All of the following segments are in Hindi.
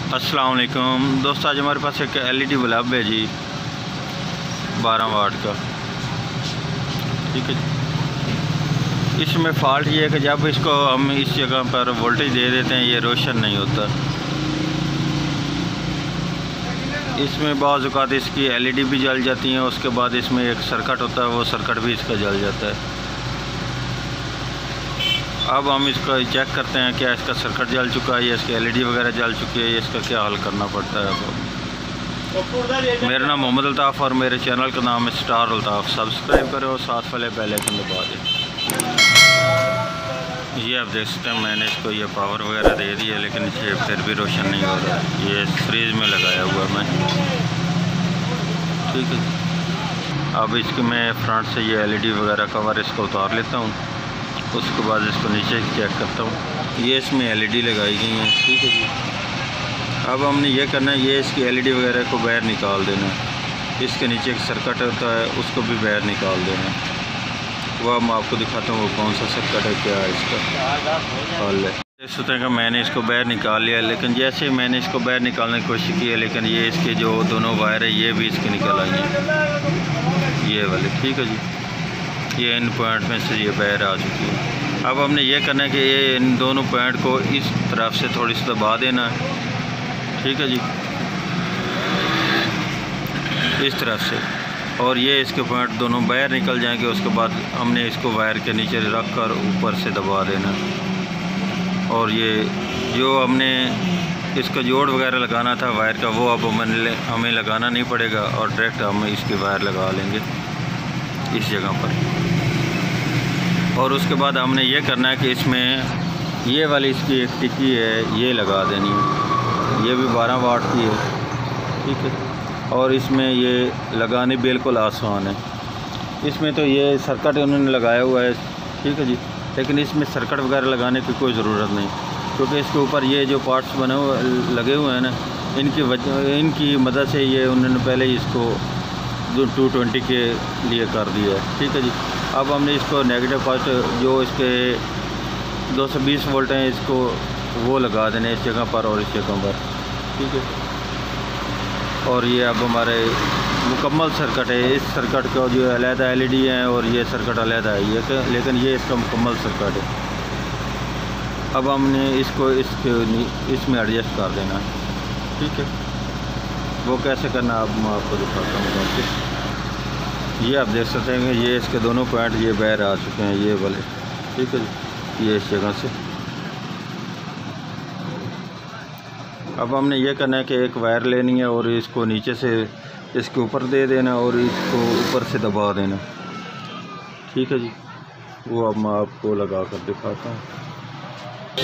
अस्सलाम वालेकुम दोस्तों, आज हमारे पास एक एलईडी बल्ब है जी 12 वाट का। ठीक है, इसमें फ़ॉल्ट ये है कि जब इसको हम इस जगह पर वोल्टेज दे देते हैं ये रोशन नहीं होता। इसमें बाज़ औक़ात इसकी एलईडी भी जल जाती हैं, उसके बाद इसमें एक सर्किट होता है, वो सर्किट भी इसका जल जाता है। अब हम इसका चेक करते हैं क्या इसका सर्किट जल चुका है या इसकी एलईडी वगैरह जल चुकी है, इसका क्या हल करना पड़ता है। अब मेरा नाम मोहम्मद अल्ताफ़ और मेरे चैनल का नाम है स्टार अल्ताफ़। सब्सक्राइब करें और साथ वाले बेल आइकन दबा दें। ये आप देख सकते हैं मैंने इसको ये पावर वगैरह दे दी है, लेकिन ये फिर भी रोशन नहीं हो रहा है। ये फ्रीज में लगाया हुआ मैं। ठीक है, अब इसके मैं फ्रंट से ये एलईडी वगैरह कवर इसको उतार लेता हूँ, उसके बाद इसको नीचे चेक करता हूँ। ये इसमें एलईडी लगाई गई हैं। ठीक है जी, अब हमने ये करना है, ये इसकी एलईडी वगैरह को बाहर निकाल देना है। इसके नीचे एक सर्किट होता है, उसको भी बाहर निकाल देना है। वह मैं आपको दिखाता हूँ वो कौन सा सर्किट है, क्या है इसका हल है। देख सकते हैं कि मैंने इसको बाहर निकाल लिया, लेकिन जैसे ही मैंने इसको बाहर निकालने की कोशिश की है, लेकिन ये इसके जो दोनों वायर है ये भी इसके निकल आई हैं, ये वाले। ठीक है जी, ये इन पॉइंट में से ये बाहर आ चुकी है। अब हमने ये करना है कि ये इन दोनों पॉइंट को इस तरफ से थोड़ी सी दबा देना है। ठीक है जी, इस तरफ से, और ये इसके पॉइंट दोनों बाहर निकल जाएंगे। उसके बाद हमने इसको वायर के नीचे रख कर ऊपर से दबा देना, और ये जो हमने इसका जोड़ वगैरह लगाना था वायर का, वो अब हमें लगाना नहीं पड़ेगा, और डायरेक्ट हम इसकी वायर लगा लेंगे इस जगह पर। और उसके बाद हमने ये करना है कि इसमें ये वाली इसकी एक टिक्की है, ये लगा देनी है। ये भी 12 वाट की है। ठीक है, और इसमें ये लगानी बिल्कुल आसान है। इसमें तो ये सर्किट उन्होंने लगाया हुआ है। ठीक है जी, लेकिन इसमें सर्किट वगैरह लगाने की कोई ज़रूरत नहीं, क्योंकि इसके ऊपर ये जो पार्ट्स बने हुए लगे हुए हैं ना, इनकी मदद से ये उन्होंने पहले ही इसको 220 के लिए कर दिया है। ठीक है जी, अब हमने इसको नेगेटिव पॉजिटिव जो इसके 220 वोल्ट हैं, इसको वो लगा देने इस जगह पर और इस जगह पर। ठीक है, और ये अब हमारे मुकम्मल सर्किट है। इस सर्किट का जो अलहदा एलईडी है और ये सर्किट अलहदा है, ये लेकिन ये इसका मुकम्मल सर्किट है। अब हमने इसको इसमें एडजस्ट कर देना है। ठीक है, वो कैसे करना अब मैं आपको दिखाता हूँ। ये आप देख सकते हैं कि ये इसके दोनों पॉइंट ये बाहर आ चुके हैं, ये वाले। ठीक है, ये इस जगह से। अब हमने ये करना है कि एक वायर लेनी है और इसको नीचे से इसके ऊपर दे देना और इसको ऊपर से दबा देना। ठीक है जी, वो अब मैं आपको लगा कर दिखाता हूँ।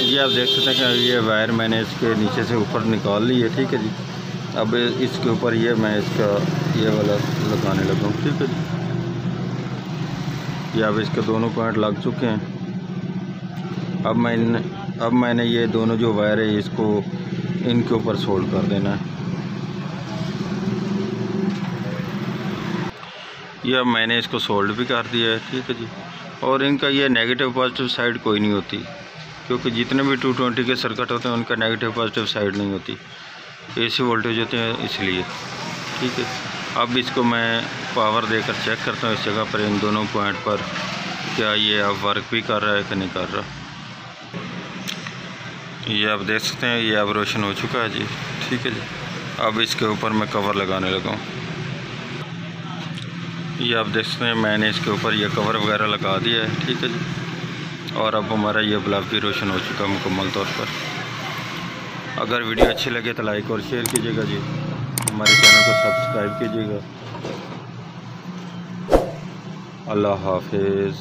ये आप देख सकते हैं कि ये वायर मैंने इसके नीचे से ऊपर निकाल ली है। ठीक है जी, अब इसके ऊपर ये मैं इसका ये वाला लगाने लगा हूँ। ठीक है जी, ये अब इसके दोनों पॉइंट लग चुके हैं। अब मैंने ये दोनों जो वायर है इसको इनके ऊपर सोल्ड कर देना है। ये अब मैंने इसको सोल्ड भी कर दिया है। ठीक है जी, और इनका ये नेगेटिव पॉजिटिव साइड कोई नहीं होती, क्योंकि जितने भी 220 के सर्किट होते हैं उनका नेगेटिव पॉजिटिव साइड नहीं होती, एसी वोल्टेज होते हैं इसलिए। ठीक है, अब इसको मैं पावर देकर चेक करता हूँ इस जगह पर, इन दोनों पॉइंट पर क्या ये अब वर्क भी कर रहा है कि नहीं कर रहा। ये आप देख सकते हैं ये अब रोशन हो चुका है जी। ठीक है जी, अब इसके ऊपर मैं कवर लगाने लगा हूँ। ये आप देख सकते हैं मैंने इसके ऊपर ये कवर वगैरह लगा दिया है। ठीक है जी, और अब हमारा ये बल्ब भी रोशन हो चुका है मुकम्मल तौर पर। अगर वीडियो अच्छी लगे तो लाइक और शेयर कीजिएगा जी, हमारे चैनल को सब्सक्राइब कीजिएगा। अल्लाह हाफिज़।